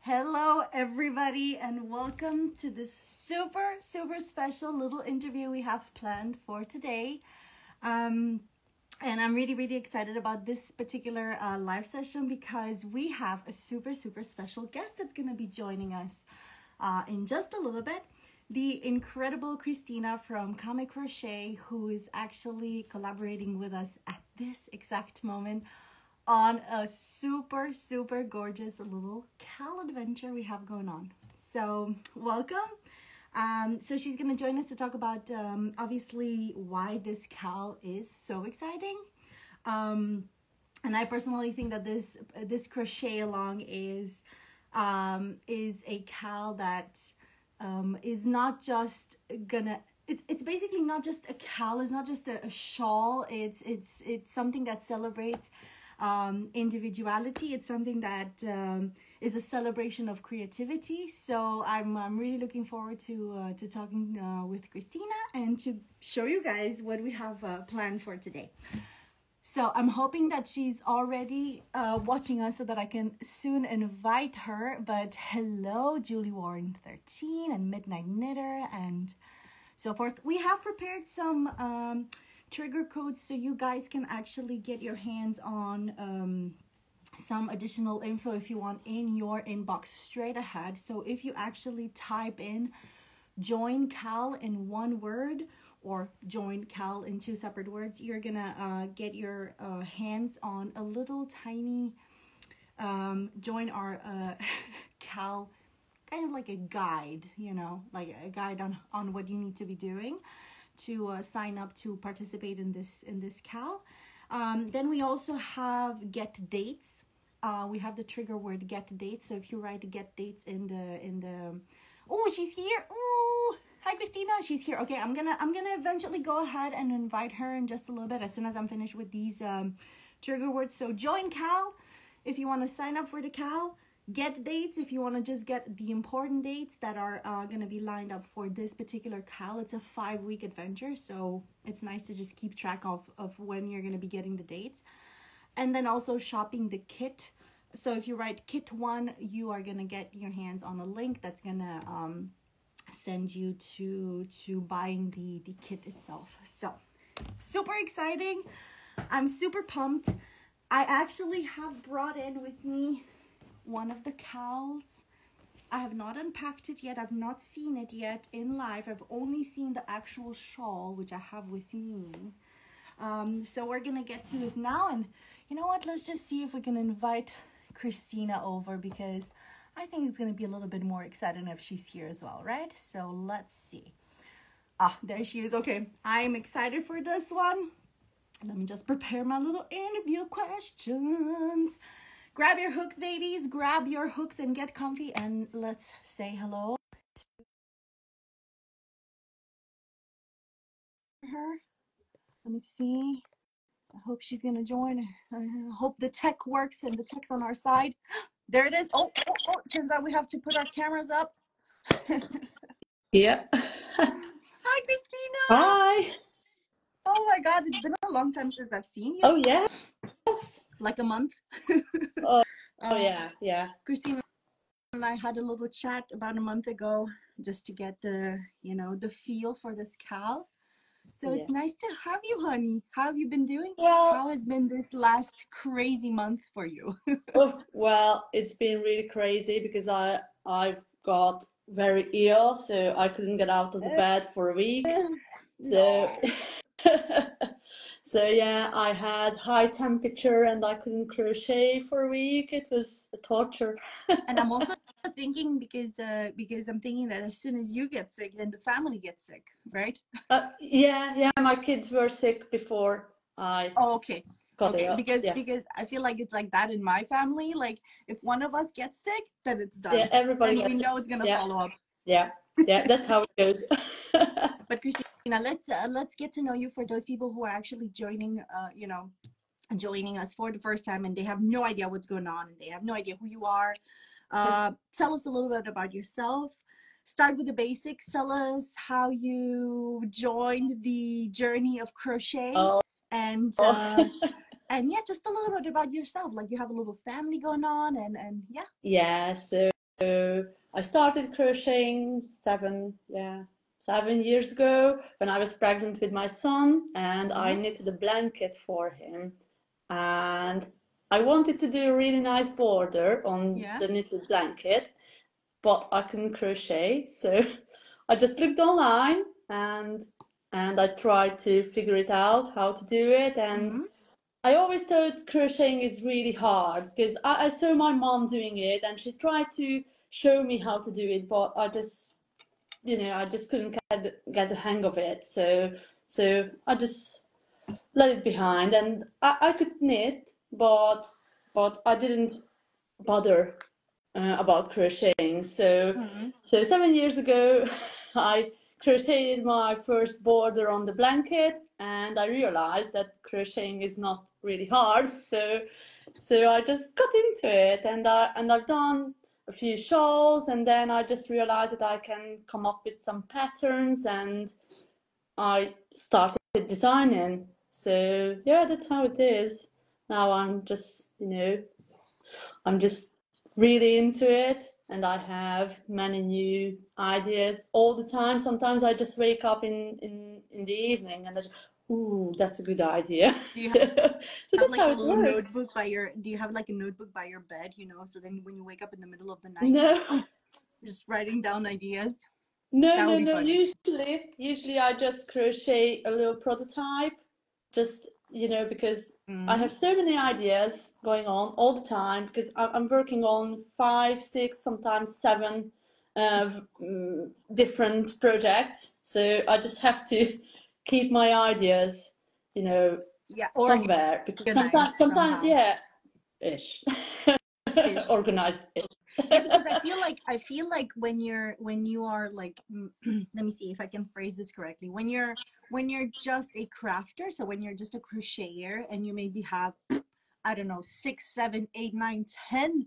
Hello, everybody, and welcome to this super special little interview we have planned for today. And I'm really excited about this particular live session because we have a super special guest that's going to be joining us in just a little bit. The incredible Christina from Comic Crochet, who is actually collaborating with us at this exact moment on a super gorgeous little Cal adventure we have going on. So welcome. So she's going to join us to talk about obviously why this Cal is so exciting. And I personally think that this crochet along is a Cal that is not just gonna. It's basically not just a Cal. It's not just a shawl. It's something that celebrates individuality. It's something that is a celebration of creativity. So I'm really looking forward to talking with Christina and to show you guys what we have planned for today. So I'm hoping that she's already watching us so that I can soon invite her. But hello, Julie Warren 13 and Midnight Knitter and so forth. We have prepared some trigger codes so you guys can actually get your hands on some additional info if you want in your inbox straight ahead. So if you actually type in join Cal in one word or join Cal in two separate words, you're gonna get your hands on a little tiny join our Cal, kind of like a guide, you know, like a guide on what you need to be doing to sign up to participate in this Cal. Then we also have get dates. We have the trigger word get dates. So if you write get dates in the oh, she's here. Oh, hi Christina, she's here. Okay, I'm gonna eventually go ahead and invite her in just a little bit as soon as I'm finished with these trigger words. So join Cal if you want to sign up for the Cal. Get dates if you want to just get the important dates that are going to be lined up for this particular Cal. It's a 5-week adventure, so it's nice to just keep track of when you're going to be getting the dates. And then also shopping the kit. So if you write kit 1, you are going to get your hands on a link that's going to send you to buying the kit itself. So super exciting. I'm super pumped. I actually have brought in with me one of the Cals. I have not unpacked it yet. I've not seen it yet in live. I've only seen the actual shawl, which I have with me. So we're gonna get to it now, and you know what, let's just see if we can invite Christina over, because I think it's gonna be a little bit more exciting if she's here as well, right? So let's see. Ah, there she is. Okay, I'm excited for this one. Let me just prepare my little interview questions. Grab your hooks, babies. Grab your hooks and get comfy, and let's say hello to her. Let me see. I hope she's going to join. I hope the tech works and the tech's on our side. There it is. Oh, turns out we have to put our cameras up. Yeah. Hi, Christina. Hi. Oh my God, it's been a long time since I've seen you. Oh, yes. Like a month. Oh, yeah. Christina and I had a little chat about a month ago just to get the feel for this Cal. So it's nice to have you, honey. How have you been doing? Well, how has been this last crazy month for you? well, it's been really crazy because I've got very ill, so I couldn't get out of the bed for a week. So so yeah, I had high temperature and I couldn't crochet for a week. It was a torture. And I'm also thinking because I'm thinking that as soon as you get sick, then the family gets sick, right? Yeah, my kids were sick before I okay got ill. Because I feel like it's like that in my family. Like if one of us gets sick, then it's done. Yeah, everybody and we know it's gonna follow up. Yeah, that's how it goes. But Christina, let's get to know you for those people who are actually joining us for the first time and they have no idea what's going on and they have no idea who you are. Tell us a little bit about yourself. Start with the basics. Tell us how you joined the journey of crochet. And yeah, just a little bit about yourself. Like you have a little family going on and yeah. Yeah, so I started crocheting 7 years ago when I was pregnant with my son, and I knitted a blanket for him. And I wanted to do a really nice border on the knitted blanket, but I couldn't crochet. So I just looked online and I tried to figure it out how to do it. And I always thought crocheting is really hard because I saw my mom doing it and she tried to show me how to do it, but I just couldn't get the hang of it. So I just let it behind, and I could knit, but I didn't bother about crocheting. So 7 years ago, I crocheted my first border on the blanket, and I realized that crocheting is not really hard. So I just got into it, and I've done a few shawls, and then I just realized that I can come up with some patterns, and I started designing. So yeah, that's how it is. Now I'm just really into it, and I have many new ideas all the time. Sometimes I just wake up in the evening and I just, ooh, that's a good idea. Do you So have that's like how a it little works. notebook by your, do you have like a notebook by your bed, so then when you wake up in the middle of the night, you're No, like, oh, just writing down ideas? no, That would no, be no. funny. Usually I just crochet a little prototype, just because I have so many ideas going on all the time because I'm working on 5, 6, sometimes 7 different projects. So I just have to keep my ideas, Yeah, somewhere because organized sometimes, somehow. yeah, ish, Ish. organized ish. Yeah, because I feel like when you are like let me see if I can phrase this correctly. When you're just a crafter, so when you're just a crocheter and you maybe have I don't know, 6, 7, 8, 9, 10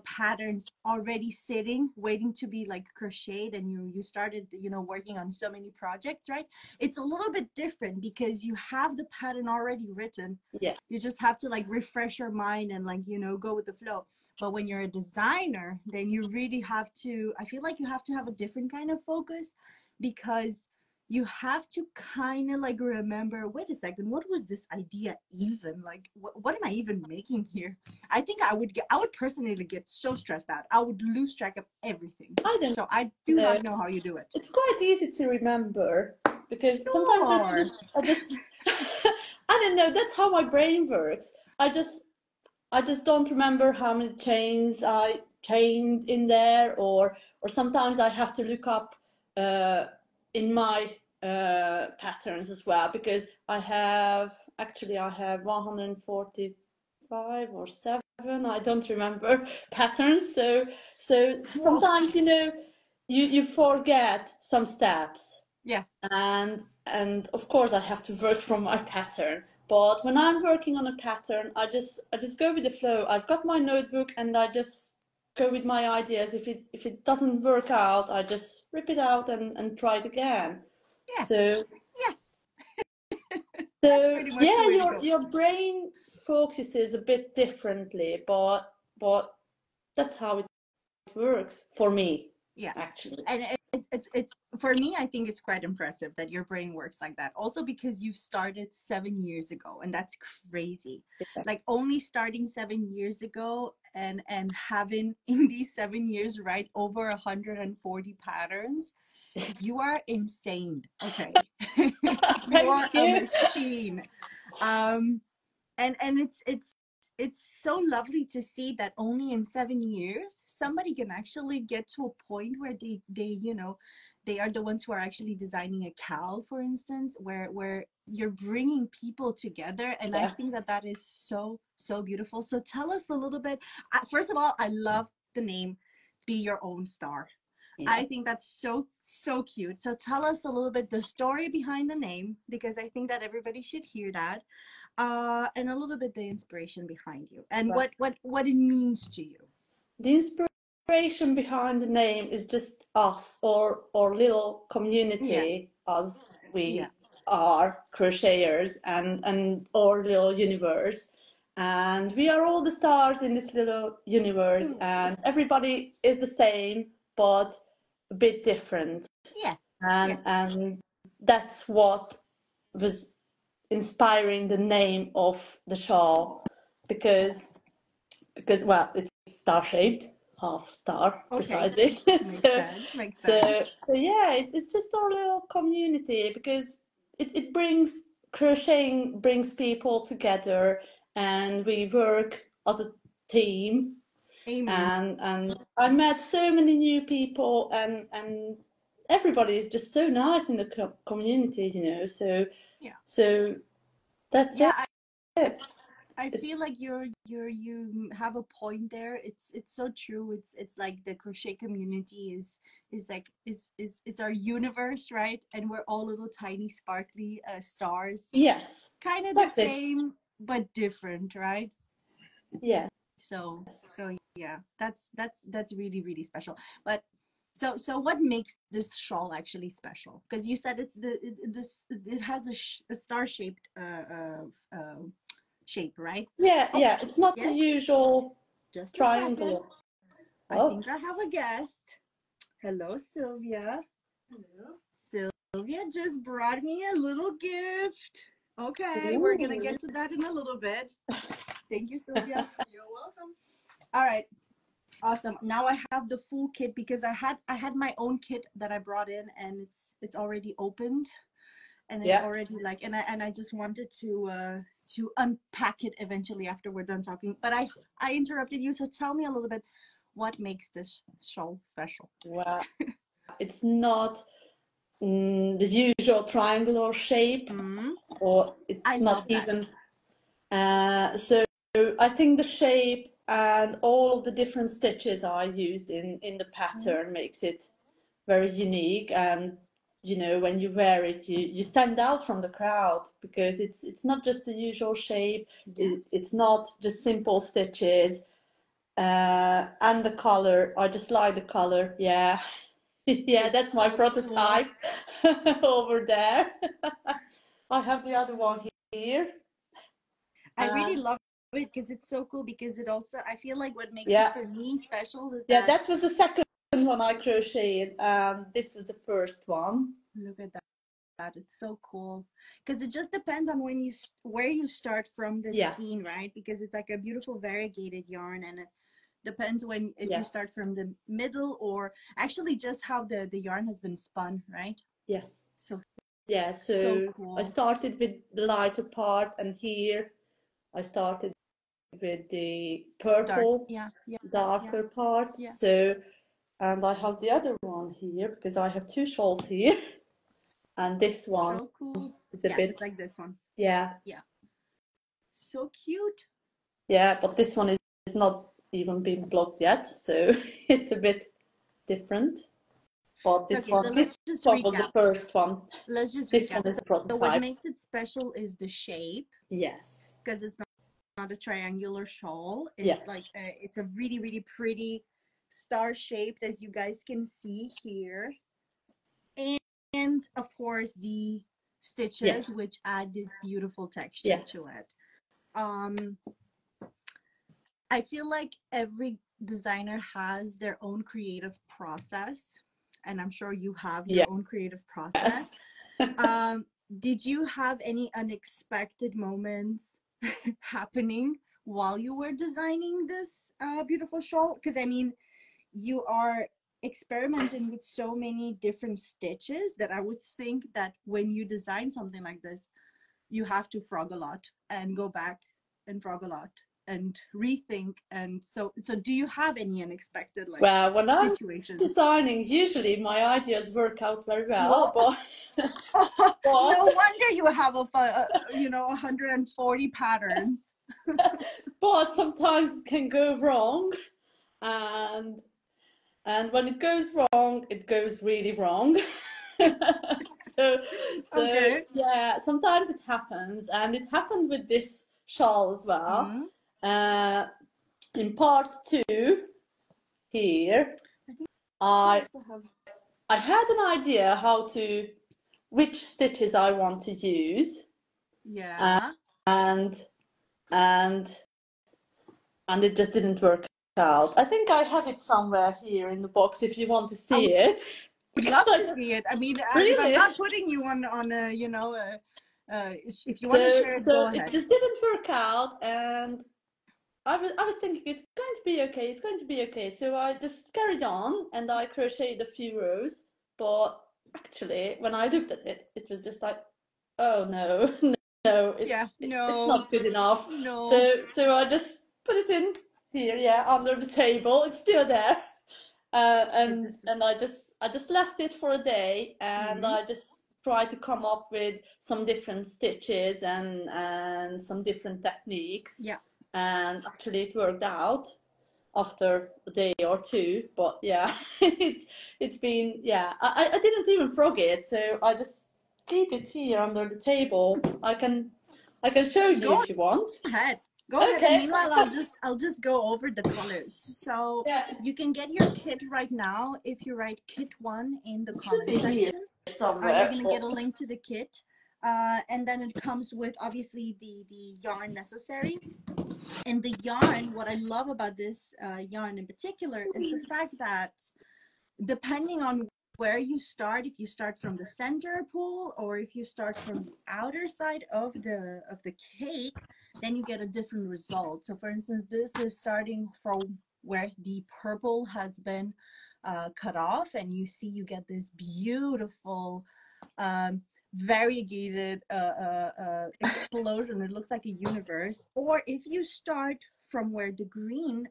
patterns already sitting waiting to be like crocheted, and you started working on so many projects, right? It's a little bit different because you have the pattern already written. Yeah, You just have to like refresh your mind and like go with the flow. But when you're a designer, then you really have to, I feel like you have to have a different kind of focus, because you have to kind of like remember, wait a second, what was this idea even, like what am I even making here? I think I would personally get so stressed out, I would lose track of everything. I don't So I do know. not know how you do it. It's quite easy to remember because sometimes Sure. I just I don't know. That's how my brain works. I just don't remember how many chains I chained in there, or sometimes I have to look up uh, in my patterns as well because I have 145 or 7. I don't remember patterns. So Whoa. sometimes you forget some steps, Yeah. and of course I have to work from my pattern. But when I'm working on a pattern, I just go with the flow. I've got my notebook and I just go with my ideas. If it doesn't work out, I just rip it out and try it again. Yeah. So Yeah. That's so pretty much the yeah, way to your go. your brain focuses a bit differently, but that's how it works for me, Yeah. actually. And it's for me, I think it's quite impressive that your brain works like that, also because you started 7 years ago, and that's crazy. Yeah. Like only starting 7 years ago, and having in these 7 years, right, over 140 patterns. You are insane. Okay. You Thank are a you. machine. um and it's so lovely to see that only in 7 years somebody can actually get to a point where they are the ones who are actually designing a cowl, for instance, where you're bringing people together. And I think Yes. that is so so beautiful. So tell us a little bit. First of all, I love the name Be Your Own Star. I Yeah. think that's so so cute. So tell us a little bit the story behind the name, because I think that everybody should hear that, and a little bit the inspiration behind you, and Right. what it means to you. The inspiration behind the name is just us, or little Yeah, community, as yeah, we are crocheters, and our little universe. and we are all the stars in this little universe, and everybody is the same but a bit different. And that's what was inspiring the name of the shawl, because well, it's star shaped, half star precisely. Makes sense. So yeah, it's just our little community, because it brings, crocheting brings people together, and we work as a team. Amen. And I met so many new people, and everybody is just so nice in the community, you know. So that's it. I feel like you have a point there. It's so true. It's like the crochet community is our universe, right? And we're all little tiny sparkly stars. Yes. Kind of the same but different, right? Yeah. So yeah, that's really really special. But so what makes this shawl actually special? Because you said it has a star shaped shape, right? Yeah, it's not the usual just triangle. I think I have a guest. Hello, Sylvia. Hello. Sylvia just brought me a little gift. Okay, we're gonna get to that in a little bit. Thank you, Sylvia. You're welcome. All right, awesome. Now I have the full kit, because I had my own kit that I brought in, and it's already opened, and it's already like, and I just wanted to unpack it eventually after we're done talking. But I interrupted you, so tell me a little bit, what makes this shawl special? Well, it's not the usual triangular shape, or it's not even. So I think the shape and all of the different stitches I used in the pattern makes it very unique. And you know, when you wear it, you stand out from the crowd, because it's not just the usual shape. It's not just simple stitches. And the color, I just like the color. Yeah. Yeah, that's my prototype. Over there. I have the other one here. I really love it because it's so cool, because it also, I feel like what makes it for me special is that... that was the second one I crocheted, and this was the first one. Look at that. It's so cool, because it just depends on where you start from the skein, right? Because it's like a beautiful variegated yarn, and it depends if you start from the middle, or actually just how the yarn has been spun, right? Yes. So cool. I started with the lighter part, and here I started with the purple, darker part. So, and I have the other one here, because I have two shawls here. And this one is a bit... it's like this one. Yeah. So cute. Yeah, but this one is not even been blocked yet, so it's a bit different. But this one, this one was the first one. Let's just this one is the prototype. So what makes it special is the shape. Yes. Because it's not a triangular shawl. It's like it's a really really pretty star shaped, as you guys can see here. And of course the stitches, which add this beautiful texture to it. I feel like every designer has their own creative process, and I'm sure you have your own creative process. Did you have any unexpected moments happening while you were designing this beautiful shawl? Because I mean, you are experimenting with so many different stitches that I would think that when you design something like this, you have to frog a lot and go back and frog a lot and rethink. And so do you have any unexpected when situations? I'm designing, usually my ideas work out very well. But no wonder you have 140 patterns. But sometimes it can go wrong, and when it goes wrong, it goes really wrong. so yeah, sometimes it happens, and it happened with this shawl as well. In part 2 here, I had an idea which stitches I want to use. Yeah. And and it just didn't work out. I think I have it somewhere here in the box if you want to see it. Would love to see it. I mean, really? if I'm not putting you on a, you know, if you want to share it, go ahead. It just didn't work out, and I was thinking it's going to be okay. It's going to be okay. So I just carried on, and I crocheted a few rows. But actually, when I looked at it, it was just like, oh no, no, it's not good enough. No. So I just put it in here, yeah, under the table. It's still there. And I just left it for a day, and I just tried to come up with some different stitches and some different techniques. Yeah. And actually it worked out after a day or two. But yeah, it's been, yeah, I didn't even frog it, so I just keep it here under the table. I can show you if you want. Go ahead. And meanwhile, I'll just go over the colors. So you can get your kit right now if you write kit 1 in the comment section. You're gonna get a link to the kit, and then it comes with obviously the yarn necessary. And the yarn, what I love about this yarn in particular is the fact that depending on where you start, if you start from the center pool or if you start from the outer side of the cake, then you get a different result. So for instance, this is starting from where the purple has been cut off, and you see you get this beautiful variegated explosion. It looks like a universe. Or if you start from where the green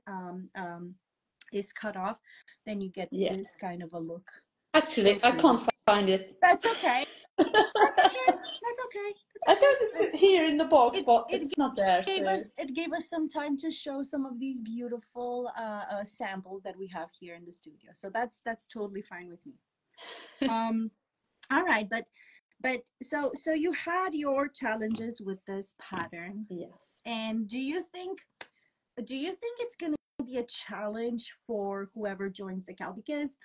is cut off, then you get this kind of a look. Actually, I can't find it. That's okay. That's okay. That's okay. I got it here in the box, but it's not there. It gave us some time to show some of these beautiful samples that we have here in the studio. So that's totally fine with me. All right, but so you had your challenges with this pattern. Yes. And do you think it's going to be a challenge for whoever joins the CAL? Because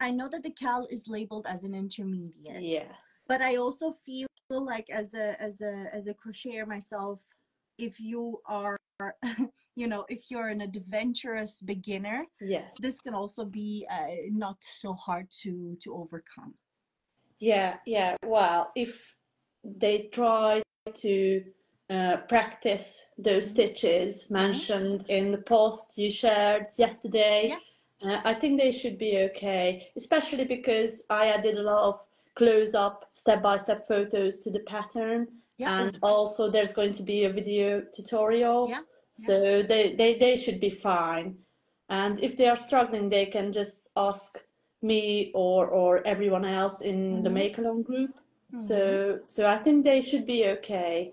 I know that the CAL is labeled as an intermediate. Yes. But I also feel like as a crocheter myself, if you are you know, if you're an adventurous beginner, yes, this can also be not so hard to overcome. Yeah. Well, if they try to practice those stitches mentioned in the post you shared yesterday, I think they should be okay, especially because I added a lot of close-up step-by-step photos to the pattern, and also there's going to be a video tutorial, so they should be fine. And if they are struggling, they can just ask me or everyone else in the Make Along group. So I think they should be okay,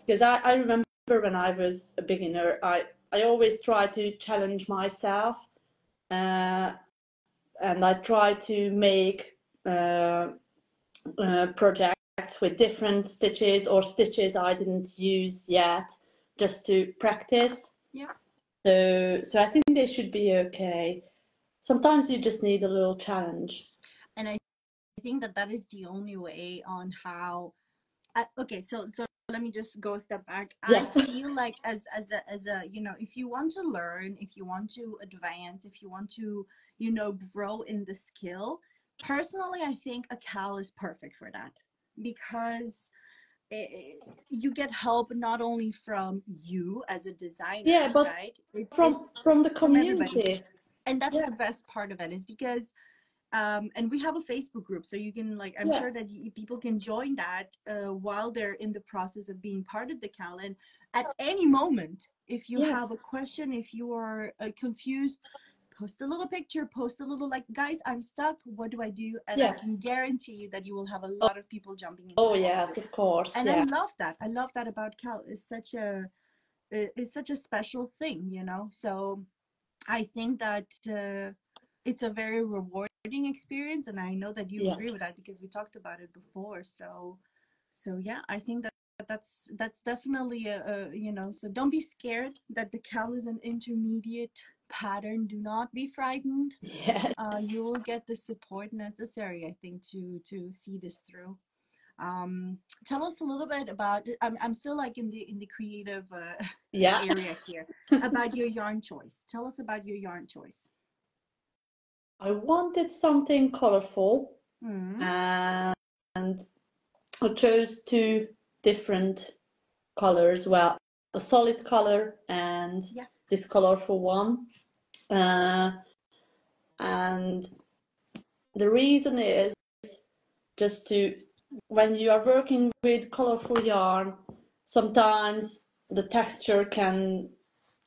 because I remember when I was a beginner, I always try to challenge myself, and I try to make projects with different stitches or stitches I didn't use yet, just to practice. So I think they should be okay. Sometimes you just need a little challenge. And I think that is the only way on how. Okay, so let me just go a step back. I feel like as a you know, if you want to learn, if you want to advance, if you want to, you know, grow in the skill, personally, I think a CAL is perfect for that, because you get help not only from you as a designer, but right? From the community. And that's the best part of it, is because and we have a Facebook group, so you can, like, I'm sure that people can join that while they're in the process of being part of the CAL. And at any moment, if you have a question, if you are confused, post a little picture, post a little, like, guys, I'm stuck, what do I do? And I can guarantee you that you will have a lot of people jumping into it. Yes, of course. And I love that about CAL. It's such a special thing, you know. So I think that it's a very rewarding experience, and I know that you agree with that, because we talked about it before. So yeah, I think that's definitely a you know, so don't be scared that the CAL is an intermediate pattern. Do not be frightened. Yes. You will get the support necessary, I think, to see this through. Tell us a little bit about, I'm still like in the creative Yeah. area here, about your yarn choice. Tell us about your yarn choice. I wanted something colorful, Mm. and I chose two different colors. Well, a solid color and this colorful one. And the reason is just to, when you are working with colorful yarn, sometimes the texture can,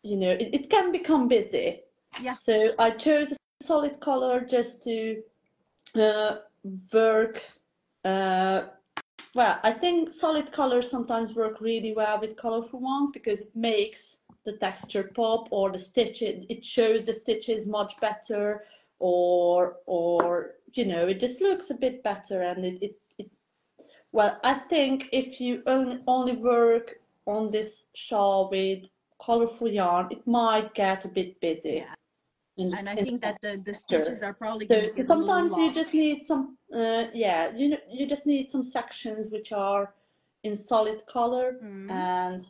it can become busy. Yeah. So I chose a solid color just to work. Well, I think solid colors sometimes work really well with colorful ones because it makes the texture pop, or the stitch, it shows the stitches much better, or it just looks a bit better. And well, I think if you only work on this shawl with colorful yarn, it might get a bit busy. Yeah. And I think that the stitches are probably going to get sometimes a little lost. you just need some you just need some sections which are in solid color, and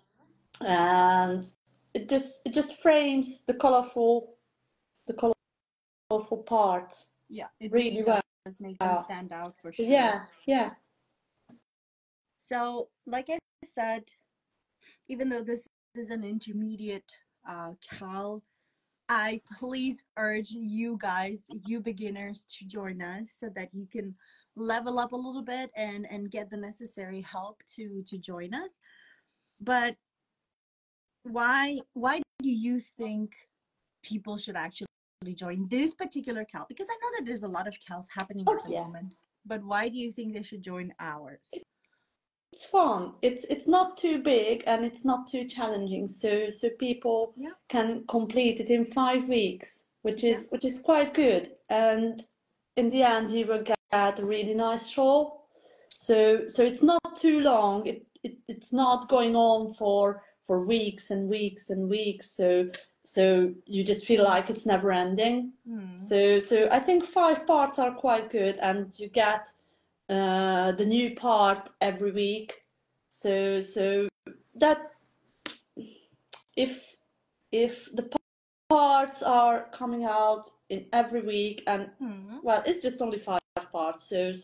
it just frames the colorful parts. Yeah, it really does make them stand out for sure. Yeah. So, like I said, even though this is an intermediate cal, I please urge you guys, you beginners, to join us so that you can level up a little bit and get the necessary help to join us. But why do you think people should actually join this particular cal? Because I know that there's a lot of cals happening at the moment, but why do you think they should join ours? It's fun. It's not too big and it's not too challenging, so people can complete it in 5 weeks, which is quite good. And in the end, you will get a really nice shawl. So it's not too long. It's not going on for weeks and weeks and weeks. So you just feel like it's never ending. So I think 5 parts are quite good, and you get the new part every week. So that if the parts are coming out in every week, and well, it's just only 5 parts, so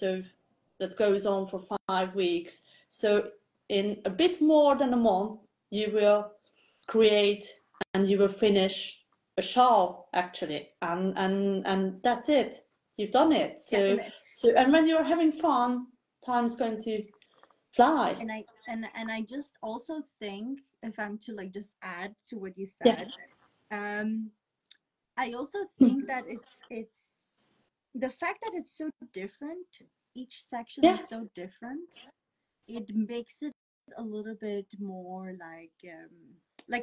that goes on for 5 weeks. So in a bit more than a month, you will create and you will finish a shawl, actually, and that's it. You've done it. So and when you're having fun, time's going to fly. And I just also think, if I'm to like just add to what you said, I also think that it's the fact that it's so different, each section is so different, it makes it a little bit more like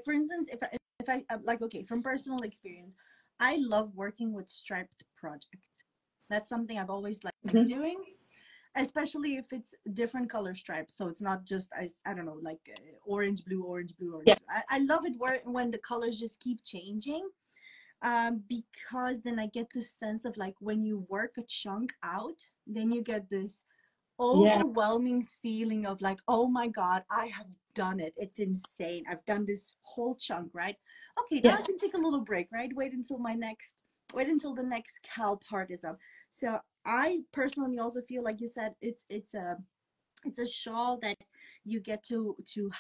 for instance, if I like, okay, from personal experience, I love working with striped projects. That's something I've always liked doing, especially if it's different color stripes. So it's not just I don't know, like orange blue. I love it when the colors just keep changing, because then I get this sense of like when you work a chunk out, then you get this overwhelming feeling of like, oh my god, I have done it. It's insane. I've done this whole chunk, right? Okay, now I can take a little break, right? Wait until the next cal part is up. So I personally also feel like you said it's a shawl that you get to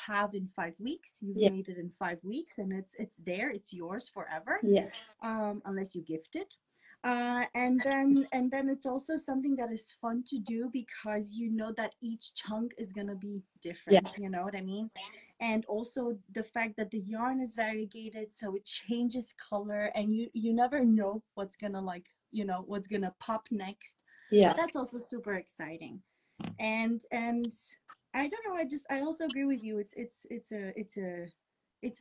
have in 5 weeks. You've made it in 5 weeks, and it's there. It's yours forever. Yes. Unless you gift it. And then it's also something that is fun to do because you know that each chunk is gonna be different. You know what I mean? And also the fact that the yarn is variegated, so it changes color, and you never know what's gonna what's gonna pop next. That's also super exciting. And I don't know, I also agree with you. It's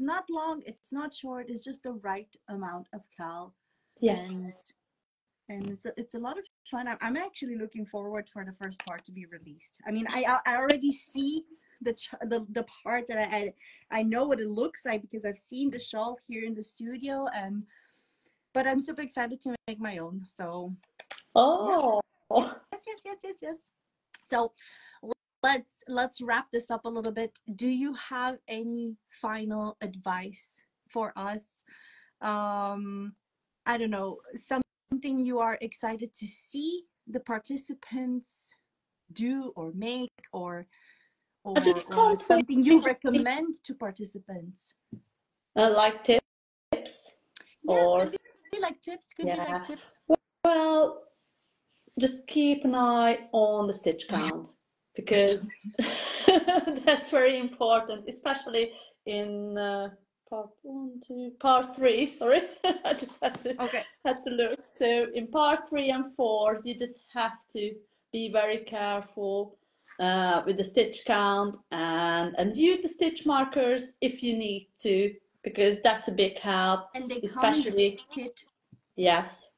not long, it's not short, it's just the right amount of cal. And it's a lot of fun. I'm actually looking forward for the first part to be released. I mean, I already see the parts, and I know what it looks like because I've seen the shawl here in the studio, but I'm super excited to make my own. So yes. So let's wrap this up a little bit. Do you have any final advice for us? I don't know, something you are excited to see the participants do or make, or something you recommend to participants? Like tips? Yeah, could be like tips, could be like tips. Well, just keep an eye on the stitch count, because that's very important, especially in part 3. Sorry, I just had to look. So in part 3 and 4, you just have to be very careful with the stitch count, and use the stitch markers if you need to, because that's a big help. And they especially come in the kit. Yes.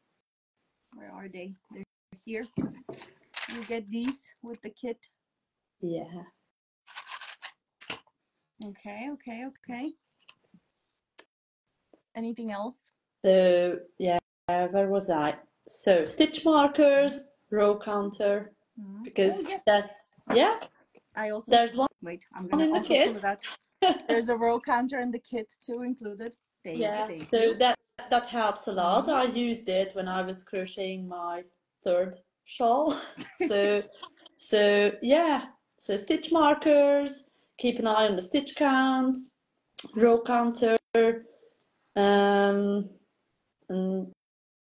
Where are they? They're here. You get these with the kit. Yeah. Okay. Anything else? So yeah, where was I? So stitch markers, row counter, because that's I also there's one. Wait, I'm gonna also pull it out. There's a row counter in the kit too included. Thank you. That helps a lot. I used it when I was crocheting my 3rd shawl. so yeah. So stitch markers, keep an eye on the stitch count, row counter, and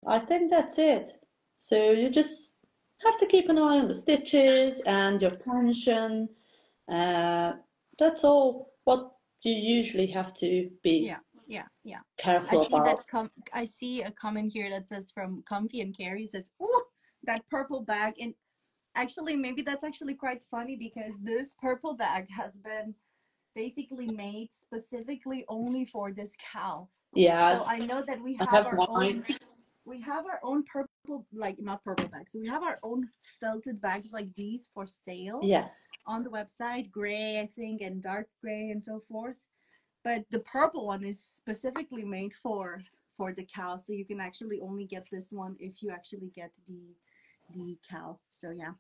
I think that's it. So you just have to keep an eye on the stitches and your tension. That's all what you usually have to be careful about. I see a comment here that says from Comfy and Carrie, says, "Ooh, that purple bag." And actually, maybe that's actually quite funny, because this purple bag has been basically made specifically only for this cowl. Yes. So I know that we have our own purple, like not purple bags. So we have our own felted bags like these for sale. Yes. On the website, gray, I think, and dark gray and so forth. But the purple one is specifically made for the cowl. So you can actually only get this one if you actually get the cowl. So yeah.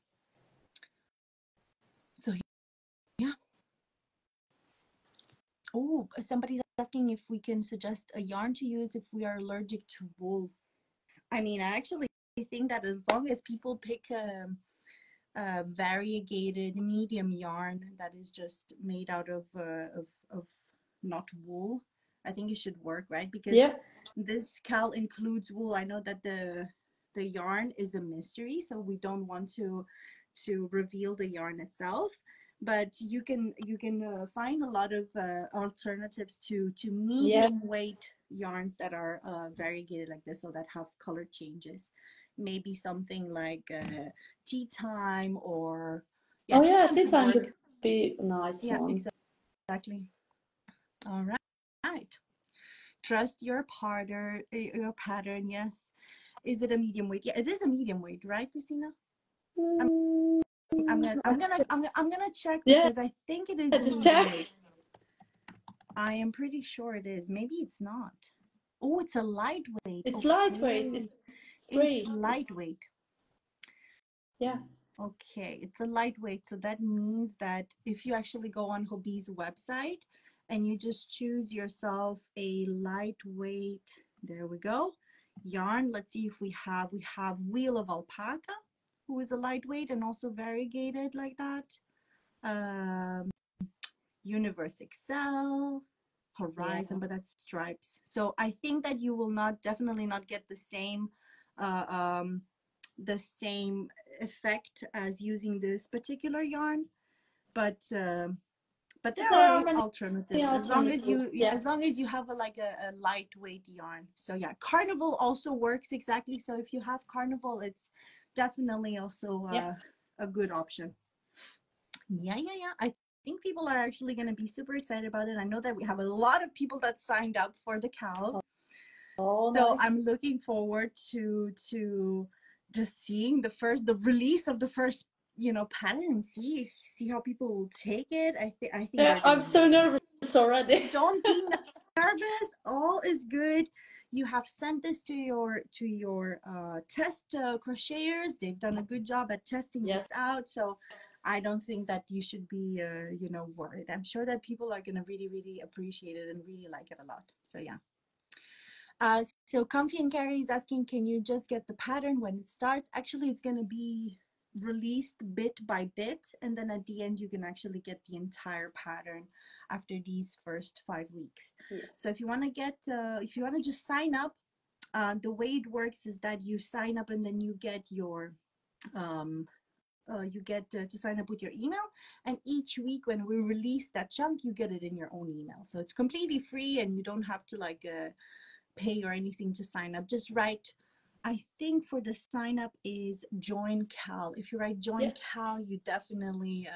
Oh, somebody's asking if we can suggest a yarn to use if we are allergic to wool. I mean, I actually think that as long as people pick a variegated medium yarn that is just made out of not wool, I think it should work, right? Because this cowl includes wool. I know that the yarn is a mystery, so we don't want to reveal the yarn itself. But you can find a lot of alternatives to medium weight yarns that are variegated like this, so that have color changes. Maybe something like tea time, or tea time would be a nice one. Yeah, exactly. All right. Trust your pattern. Yes. Is it a medium weight? Yeah, it is a medium weight, right, Christina? I'm gonna check, because I think it is a medium weight. I am pretty sure it is. Maybe it's not. Oh, it's a lightweight. It's lightweight. It's lightweight. Yeah. Okay, it's a lightweight. So that means that if you actually go on Hobbii's website and you just choose yourself a lightweight, there we go, yarn. Let's see if we have Wheel of Alpaca, who is a lightweight and also variegated like that. Universe Excel, Horizon, but that's stripes. So I think that you will definitely not get the same effect as using this particular yarn, but there are alternatives, as long as you have a lightweight yarn. So yeah, Carnival also works exactly. So if you have Carnival, it's definitely also a good option. Yeah. I think people are actually going to be super excited about it. I know that we have a lot of people that signed up for the cowl. So nice. I'm looking forward to just seeing the release of the first pattern, and see how people will take it. I think I'm so nervous already. Don't be nervous. All is good. you have sent this to your test crocheters. They've done a good job at testing this out, so I don't think that you should be you know, worried. I'm sure that people are gonna really appreciate it and really like it a lot. So yeah. So Comfy and Carrie is asking, can you just get the pattern when it starts? Actually, it's going to be released bit by bit, and then at the end you can actually get the entire pattern after these first 5 weeks. So if you want to get if you want to just sign up, the way it works is that you sign up and then you get your to sign up with your email, and each week when we release that chunk, you get it in your own email. So it's completely free, and you don't have to like pay or anything to sign up. Just write, I think for the sign up is join Cal. If you write join Cal, you definitely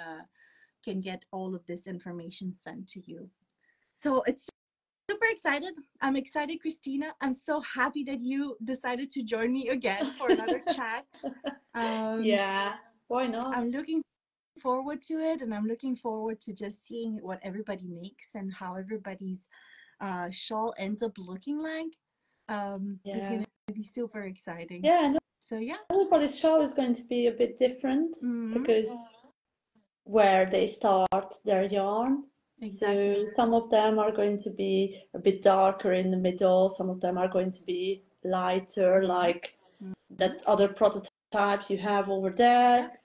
can get all of this information sent to you. So it's super excited. I'm excited, Christina. I'm so happy that you decided to join me again for another chat. Yeah, why not? I'm looking forward to it, and I'm looking forward to just seeing what everybody makes and how everybody's shawl ends up looking like. It's going to be super exciting. Yeah, so yeah, everybody's shawl is going to be a bit different because where they start their yarn. Exactly. So some of them are going to be a bit darker in the middle, some of them are going to be lighter, like that other prototype you have over there.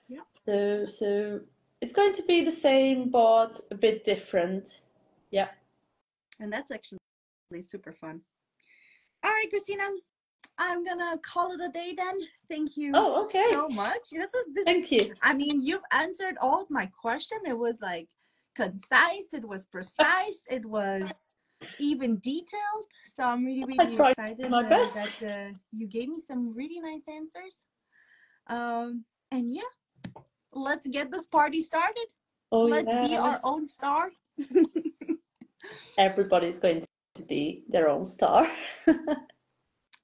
So it's going to be the same but a bit different. Yeah. And that's actually super fun. All right, Christina, I'm gonna call it a day then. Thank you so much. Thank you. I mean, you've answered all of my question. It was like concise, it was precise, it was even detailed. So I'm really excited that you gave me some really nice answers. And yeah, let's get this party started. Let's be our own star. Everybody's going to be their own star.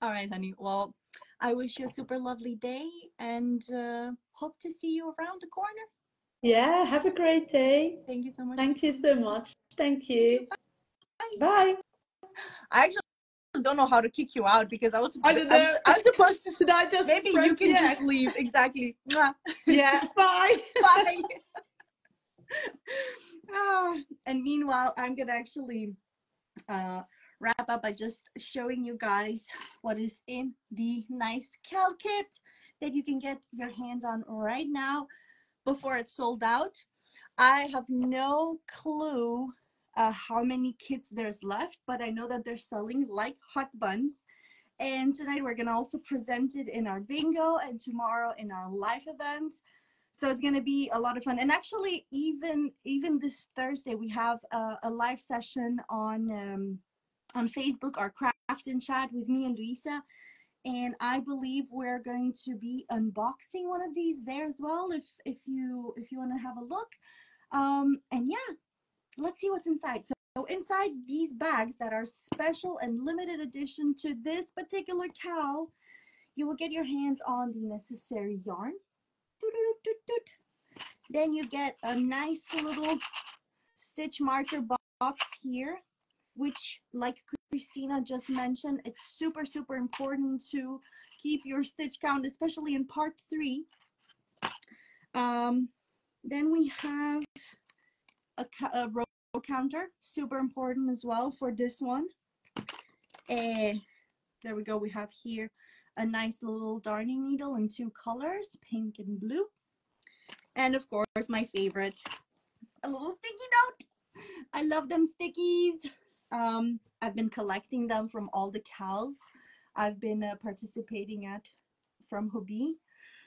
All right, honey. Well, I wish you a super lovely day, and hope to see you around the corner. Yeah, have a great day. Thank you so much. Thank you so much. Thank you. Bye. Bye. I actually don't know how to kick you out because I'm supposed to. Should I just maybe you can just leave. Exactly. Yeah. Bye. Bye. And meanwhile, I'm gonna actually wrap up by just showing you guys what is in the nice Cal kit that you can get your hands on right now before it's sold out. I have no clue how many kits there's left, but I know that they're selling like hot buns. And tonight we're gonna also present it in our bingo, and tomorrow in our live events. So it's gonna be a lot of fun. And actually, even this Thursday, we have a live session on Facebook, our craft and chat with me and Luisa. And I believe we're going to be unboxing one of these there as well, if you want to have a look. And yeah, let's see what's inside. So inside these bags that are special and limited edition to this particular cow, you will get your hands on the necessary yarn. Then you get a nice little stitch marker box here, which, like Christina just mentioned, it's super important to keep your stitch count, especially in part 3. Then we have a row counter, super important as well for this one. And there we go. We have here a nice little darning needle in 2 colors, pink and blue. And of course, my favorite, a little sticky note. I love them stickies. I've been collecting them from all the cows I've been participating at from Hobbii.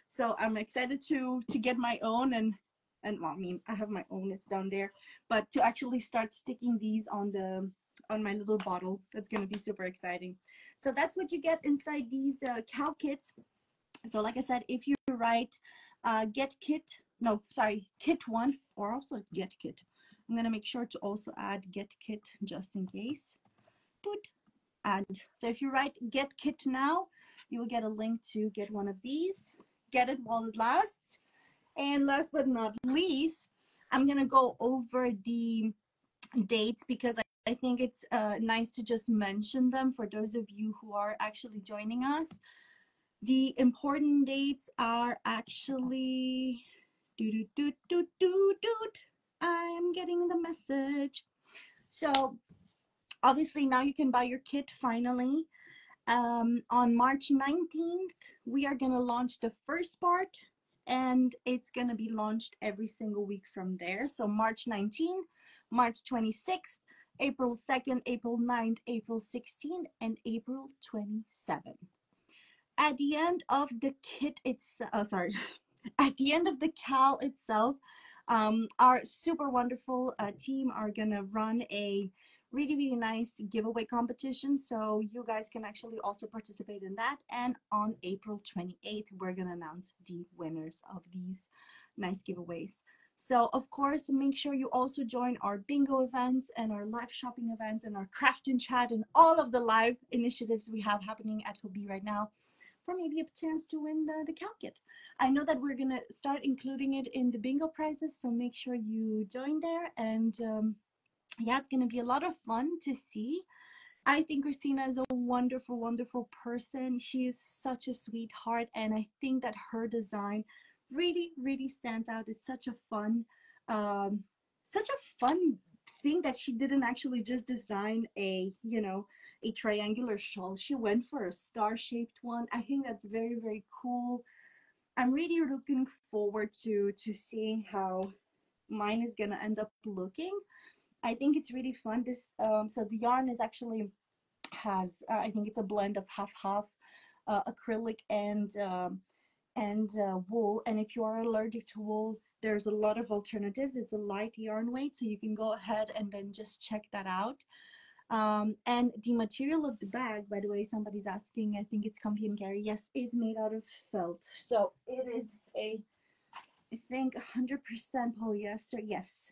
So I'm excited to get my own, and well, I mean, I have my own, it's down there, but to actually start sticking these on my little bottle, that's going to be super exciting. So that's what you get inside these cow kits. So like I said, if you write kit 1, or also get kit, I'm going to make sure to also add get kit just in case. And so if you write get kit now, you will get a link to get one of these. Get it while it lasts. And last but not least, I'm going to go over the dates because I think it's nice to just mention them for those of you who are actually joining us. The important dates are actually I'm getting the message. So obviously now you can buy your kit finally. On March 19th, we are gonna launch the first part, and it's gonna be launched every single week from there. So March 19th, March 26th, April 2nd, April 9th, April 16th, and April 27th. At the end of the kit at the end of the cal itself, our super wonderful team are gonna run a really nice giveaway competition, so you guys can actually also participate in that. And on April 28th, we're gonna announce the winners of these nice giveaways. So of course, make sure you also join our bingo events and our live shopping events and our craft and chat and all of the live initiatives we have happening at Hobbii right now, for maybe a chance to win the cal kit. I know that we're gonna start including it in the bingo prizes, so make sure you join there. And yeah, it's gonna be a lot of fun to see. I think Christina is a wonderful person. She is such a sweetheart, and I think that her design really stands out. It's such a fun thing that she didn't actually just design a a triangular shawl. She went for a star-shaped one. I think that's very cool. I'm really looking forward to seeing how mine is gonna end up looking. I think it's really fun. This so the yarn is actually has I think it's a blend of half acrylic and wool. And if you are allergic to wool, there's a lot of alternatives. It's a light yarn weight, so you can go ahead and then just check that out. And the material of the bag, by the way, somebody's asking, I think it's comfy and carry. Yes, is made out of felt. So it is I think 100% polyester. Yes.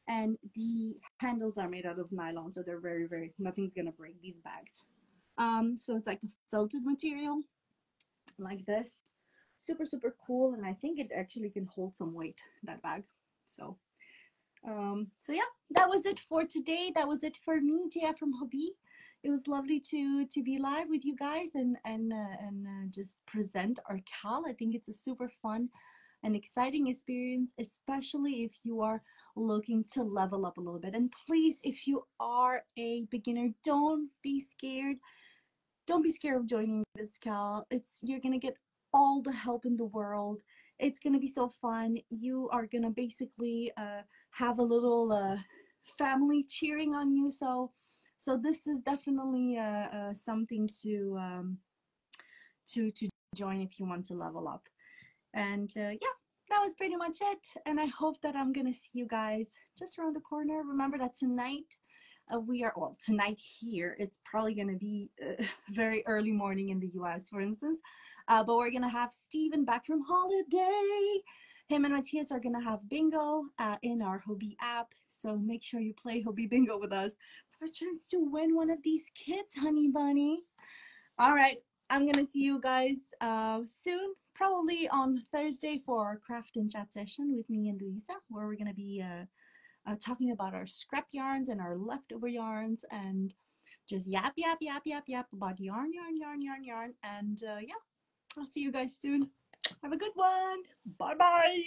And the handles are made out of nylon, so they're very nothing's gonna break these bags. So it's like a felted material like this. Super cool, and I think it actually can hold some weight, that bag. So so yeah, that was it for today. That was it for me, Tia from Hobbii. It was lovely to be live with you guys and just present our cal. I think it's a super fun and exciting experience, especially if you are looking to level up a little bit. And please, if you are a beginner, don't be scared. Don't be scared of joining this cal. You're gonna get all the help in the world. It's gonna be so fun. You are gonna basically have a little family cheering on you. So this is definitely something to join if you want to level up. And yeah, that was pretty much it. And I hope that I'm gonna see you guys just around the corner. Remember that tonight we are, well, tonight here, it's probably gonna be very early morning in the US, for instance, but we're gonna have Steven back from holiday. Him and Matthias are gonna have bingo in our Hobbii app, so make sure you play Hobbii bingo with us for a chance to win one of these kits, honey bunny. All right, I'm gonna see you guys soon, probably on Thursday, for our craft and chat session with me and Luisa, where we're gonna be talking about our scrap yarns and our leftover yarns, and just yap about yarn. And yeah, I'll see you guys soon. Have a good one. Bye bye.